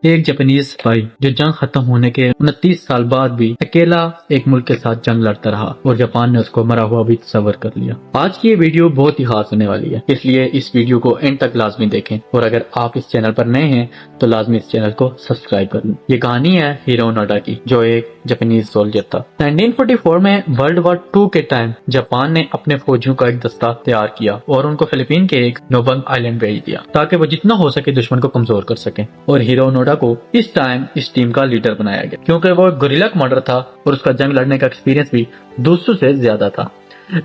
ایک جاپانیز سپاہی جو جنگ ختم ہونے کے 29 سال بعد بھی اکیلا ایک ملک کے ساتھ جنگ لڑتا رہا اور جاپان نے اس کو مرا ہوا بھی تصور کر لیا۔ آج کی یہ ویڈیو بہت ہی خاص ہونے والی ہے، اس لیے اس ویڈیو کو اینڈ تک لازمی دیکھیں، اور اگر آپ اس چینل پر نئے ہیں تو لازمی اس چینل کو سبسکرائب کر لیں۔ یہ کہانی ہے ہیرو نوڈا کی، جو ایک جاپانیز سولجر تھا۔ 1944 میں ورلڈ وار 2 کے ٹائم جاپان نے اپنے فوجیوں کا ایک دستہ تیار کیا اور ان کو فلپین کے ایک نوبنگ آئلینڈ بھیج دیا تاکہ وہ جتنا ہو سکے دشمن کو کمزور کر سکیں، اور ہیرو نوڈا کو اس ٹائم اس ٹیم کا لیڈر بنایا گیا کیونکہ وہ گوریلا کمانڈر تھا اور اس کا جنگ لڑنے کا ایکسپیرینس بھی دوسروں سے زیادہ تھا۔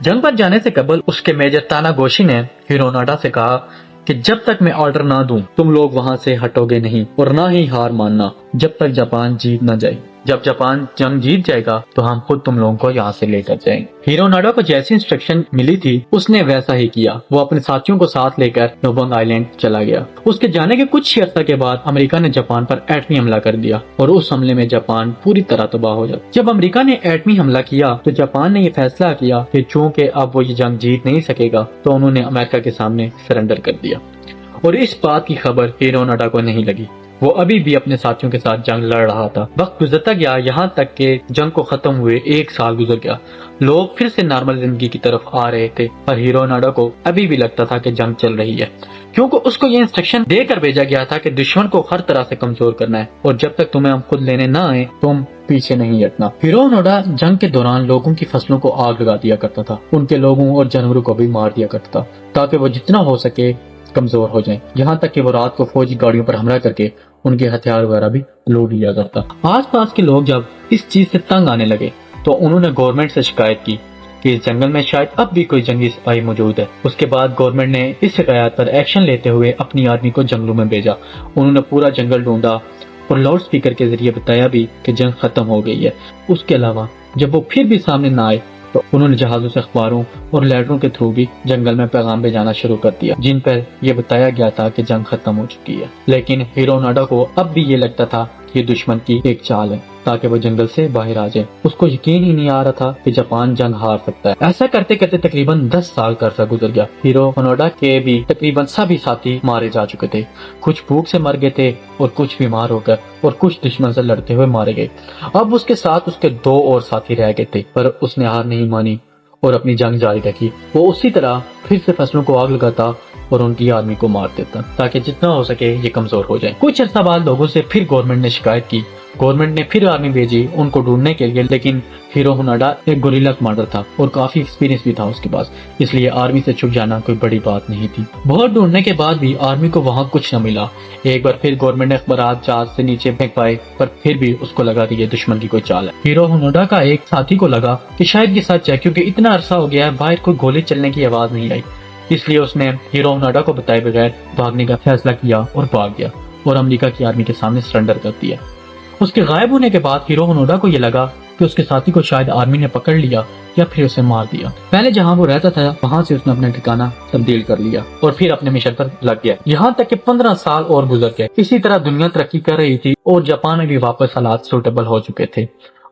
جنگ پر جانے سے قبل اس کے میجر تاناگوشی نے ہیرو نوڈا سے کہا کہ جب تک میں آرڈر نہ دوں تم لوگ وہاں سے ہٹو گے نہیں، اور نہ ہی ہار ماننا جب تک جاپان جیت نہ جائے۔ جب جاپان جنگ جیت جائے گا تو ہم خود تم لوگوں کو یہاں سے لے کر جائیں گے۔ ہیرو نوڈا کو جیسی انسٹرکشن ملی تھی اس نے ویسا ہی کیا۔ وہ اپنے ساتھیوں کو ساتھ لے کر نوبنگ آئلینڈ چلا گیا۔ اس کے جانے کے کچھ ہی عرصہ کے بعد امریکہ نے جاپان پر ایٹمی حملہ کر دیا اور اس حملے میں جاپان پوری طرح تباہ ہو جاتا۔ جب امریکہ نے ایٹمی حملہ کیا تو جاپان نے یہ فیصلہ کیا کہ چونکہ اب وہ یہ جنگ جیت نہیں سکے گا تو انہوں نے امریکہ کے سامنے سرنڈر کر دیا، اور اس بات کی خبر ہیرو نوڈا کو نہیں لگی۔ وہ ابھی بھی اپنے ساتھیوں کے ساتھ جنگ لڑ رہا تھا۔ وقت گزرتا گیا، یہاں تک کہ جنگ کو ختم ہوئے 1 سال گزر گیا۔ لوگ پھر سے نارمل زندگی کی طرف آ رہے تھے، پر ہیرو نوڈا کو ابھی بھی لگتا تھا کہ جنگ چل رہی ہے، کیونکہ اس کو یہ انسٹرکشن دے کر بھیجا گیا تھا کہ دشمن کو ہر طرح سے کمزور کرنا ہے، اور جب تک تمہیں ہم خود لینے نہ آئے تم پیچھے نہیں ہٹنا۔ ہیرو نوڈا جنگ کے دوران لوگوں کی فصلوں کو آگ لگا دیا کرتا تھا، ان کے لوگوں اور جانوروں کو بھی مار دیا کرتا تھا تاکہ وہ جتنا ہو سکے کمزور ہو جائیں، یہاں تک کہ وہ رات کو فوجی گاڑیوں پر حملہ کر کے ان کے ہتھیار وغیرہ بھی لوٹ لیا کرتا۔ آس پاس کے لوگ جب اس چیز سے تنگ آنے لگے تو انہوں نے گورنمنٹ سے شکایت کی کہ اس جنگل میں شاید اب بھی کوئی جنگی سپاہی موجود ہے۔ اس کے بعد گورنمنٹ نے اس شکایت پر ایکشن لیتے ہوئے اپنی آرمی کو جنگلوں میں بھیجا۔ انہوں نے پورا جنگل ڈھونڈا اور لاؤڈ سپیکر کے ذریعے بتایا بھی کہ جنگ ختم ہو گئی ہے۔ اس کے علاوہ جب وہ پھر بھی سامنے نہ آئے تو انہوں نے جہازوں سے اخباروں اور لیٹروں کے تھرو بھی جنگل میں پیغام بھیجانا شروع کر دیا، جن پر یہ بتایا گیا تھا کہ جنگ ختم ہو چکی ہے۔ لیکن ہیرو نوڈا کو اب بھی یہ لگتا تھا کہ یہ دشمن کی ایک چال ہے تاکہ وہ جنگل سے باہر آ جائے۔ اس کو یقین ہی نہیں آ رہا تھا کہ جاپان جنگ ہار سکتا ہے۔ ایسا کرتے کرتے تقریباً 10 سال کا عرصہ گزر گیا۔ ہیرو نوڈا کے بھی تقریباً سبھی ساتھی مارے جا چکے تھے، کچھ بھوک سے مر گئے تھے اور کچھ بیمار ہو کر، اور کچھ دشمن سے لڑتے ہوئے مارے گئے۔ اب اس کے ساتھ اس کے 2 اور ساتھی رہ گئے تھے، پر اس نے ہار نہیں مانی اور اپنی جنگ جاری رکھی۔ وہ اسی طرح پھر سے فصلوں کو آگ لگاتا اور ان کی آرمی کو مار دیتا تاکہ جتنا ہو سکے یہ کمزور ہو جائے۔ کچھ عرصہ بعد لوگوں سے پھر گورنمنٹ نے شکایت کی۔ گورنمنٹ نے پھر آرمی بھیجی ان کو ڈھونڈنے کے لیے، لیکن ہیرو نوڈا ایک گوریلا کمانڈر تھا اور کافی ایکسپیرینس بھی تھا اس کے پاس، اس لیے آرمی سے چھپ جانا کوئی بڑی بات نہیں تھی۔ بہت ڈھونڈنے کے بعد بھی آرمی کو وہاں کچھ نہ ملا۔ ایک بار پھر گورنمنٹ نے اخبارات جہاز سے نیچے پھینک پائے، پر پھر بھی اس کو لگا کہ یہ دشمن کی کوئی چال ہے۔ ہیرو نوڈا کا ایک ساتھی کو لگا کہ شاید یہ سچ ہے، کیونکہ اتنا عرصہ ہو گیا ہے باہر کوئی گولی چلنے کی آواز نہیں آئی، اس لیے اس نے ہیرو نوڈا کو بتائے بغیر بھاگنے کا فیصلہ کیا اور بھاگ گیا اور امریکہ کی آرمی کے سامنے سرنڈر کر دیا۔ اس کے غائب ہونے کے بعد ہیرو نوڈا کو یہ لگا کہ اس کے ساتھی کو شاید آرمی نے پکڑ لیا یا پھر اسے مار دیا۔ پہلے جہاں وہ رہتا تھا وہاں سے اس نے اپنا ٹھکانہ تبدیل کر لیا اور پھر اپنے مشن پر لگ گیا، یہاں تک کہ 15 سال اور گزر گئے۔ اسی طرح دنیا ترقی کر رہی تھی اور جاپان میں بھی واپس حالات سوٹیبل ہو چکے تھے،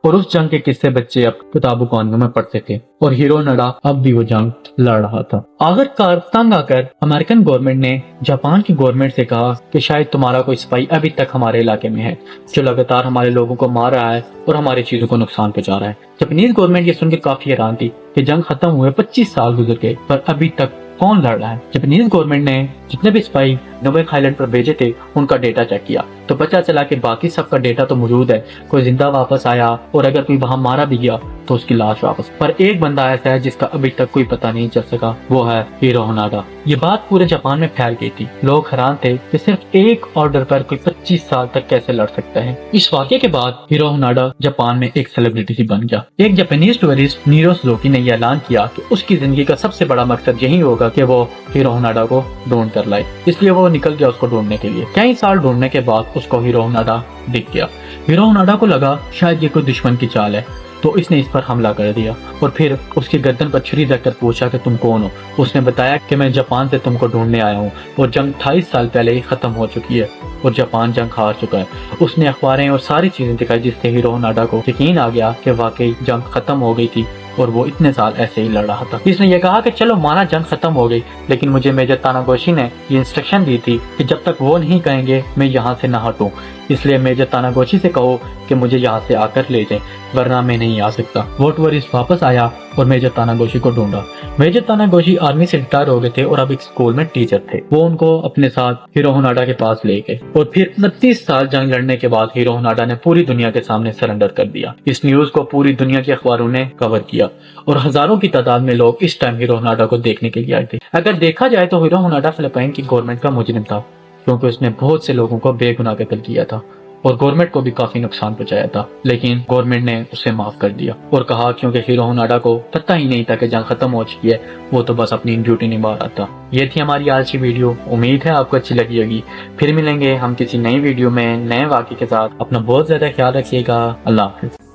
اور اس جنگ کے قصے بچے اب کتابوں کہانیوں میں پڑھتے تھے، اور ہیرو نوڈا اب بھی وہ جنگ لڑ رہا تھا۔ آخرکار تنگ آ کر امریکن گورنمنٹ نے جاپان کی گورنمنٹ سے کہا کہ شاید تمہارا کوئی سپاہی ابھی تک ہمارے علاقے میں ہے جو لگاتار ہمارے لوگوں کو مار رہا ہے اور ہماری چیزوں کو نقصان پہنچا رہا ہے۔ جاپانیز گورنمنٹ یہ سن کے کافی حیران تھی کہ جنگ ختم ہوئے 25 سال گزر گئے پر ابھی تک کون لڑ رہا ہے۔ جاپانیز گورنمنٹ نے جتنے بھی سپاہی نوبنگ آئلینڈ پر بھیجے تھے ان کا ڈیٹا چیک کیا تو پتا چلا کہ باقی سب کا ڈیٹا تو موجود ہے، کوئی زندہ واپس آیا اور اگر کوئی وہاں مارا بھی گیا تو اس کی لاش واپس، پر ایک بندہ ایسا ہے جس کا ابھی تک کوئی پتہ نہیں چل سکا، وہ ہے ہیرو نوڈا۔ یہ بات پورے جاپان میں پھیل گئی تھی، لوگ حیران تھے کہ صرف ایک آرڈر پر کوئی 25 سال تک کیسے لڑ سکتا ہے۔ اس واقعے کے بعد ہیرو نوڈا جاپان میں ایک سیلیبریٹی بن گیا۔ ایک جاپانیز ٹورسٹ نیرو سوزوکی نے یہ اعلان کیا کہ اس کی زندگی کا سب سے بڑا مقصد یہی ہوگا کہ وہ ہیرو نوڈا کو ڈھونڈ کر لائے، اس لیے وہ نکل گیا اس کو ڈھونڈنے کے لیے۔ کئی سال ڈھونڈنے کے بعد اس کو ہیرو نوڈا دکھ گیا۔ ہیرو نوڈا کو لگا شاید یہ کوئی دشمن کی چال ہے تو اس نے اس پر حملہ کر دیا اور پھر اس کی گردن پر چھری رکھ کر پوچھا کہ تم کون ہو۔ اس نے بتایا کہ میں جاپان سے تم کو ڈھونڈنے آیا ہوں اور جنگ 28 سال پہلے ہی ختم ہو چکی ہے اور جاپان جنگ ہار چکا ہے۔ اس نے اخباریں اور ساری چیزیں دکھائی جس سے ہیرو نوڈا کو یقین آ گیا کہ واقعی جنگ ختم ہو گئی تھی اور وہ اتنے سال ایسے ہی لڑ رہا تھا۔ اس نے یہ کہا کہ چلو مانا جنگ ختم ہو گئی، لیکن مجھے میجر تاناگوشی نے یہ انسٹرکشن دی تھی کہ جب تک وہ نہیں کہیں گے میں یہاں سے نہ ہٹوں، اس لیے میجر تاناگوشی سے کہو کہ مجھے یہاں سے آ کر لے جائیں ورنہ میں نہیں آ سکتا۔ ووٹ وریس واپس آیا اور میجر تاناگوشی کو ڈھونڈا۔ میجر تاناگوشی آرمی سے ریٹائر ہو گئے تھے اور اب ایک اسکول میں ٹیچر تھے۔ وہ ان کو اپنے ساتھ ہیرو ہوناڈا کے پاس لے گئے اور پھر 29 سال جنگ لڑنے کے بعد ہیرو ہوناڈا نے پوری دنیا کے سامنے سرنڈر کر دیا۔ اس نیوز کو پوری دنیا کے اخباروں نے کور کیا اور ہزاروں کی تعداد میں لوگ اس ٹائم ہیرو ہوناڈا کو دیکھنے کے لیے آئے تھے۔ اگر دیکھا جائے تو ہیرو ہوناڈا فلپائن کی گورنمنٹ کا مجرم تھا، کیونکہ اس نے بہت سے لوگوں کو بے گناہ قتل کیا تھا اور گورنمنٹ کو بھی کافی نقصان پہنچایا تھا، لیکن گورنمنٹ نے اسے معاف کر دیا اور کہا کیونکہ ہیرو ہوناڈا کو پتہ ہی نہیں تھا کہ جنگ ختم ہو چکی ہے، وہ تو بس اپنی ڈیوٹی نبھا رہا تھا۔ یہ تھی ہماری آج کی ویڈیو، امید ہے آپ کو اچھی لگی ہوگی۔ پھر ملیں گے ہم کسی نئی ویڈیو میں نئے واقعے کے ساتھ۔ اپنا بہت زیادہ خیال رکھیے گا۔ اللہ حافظ۔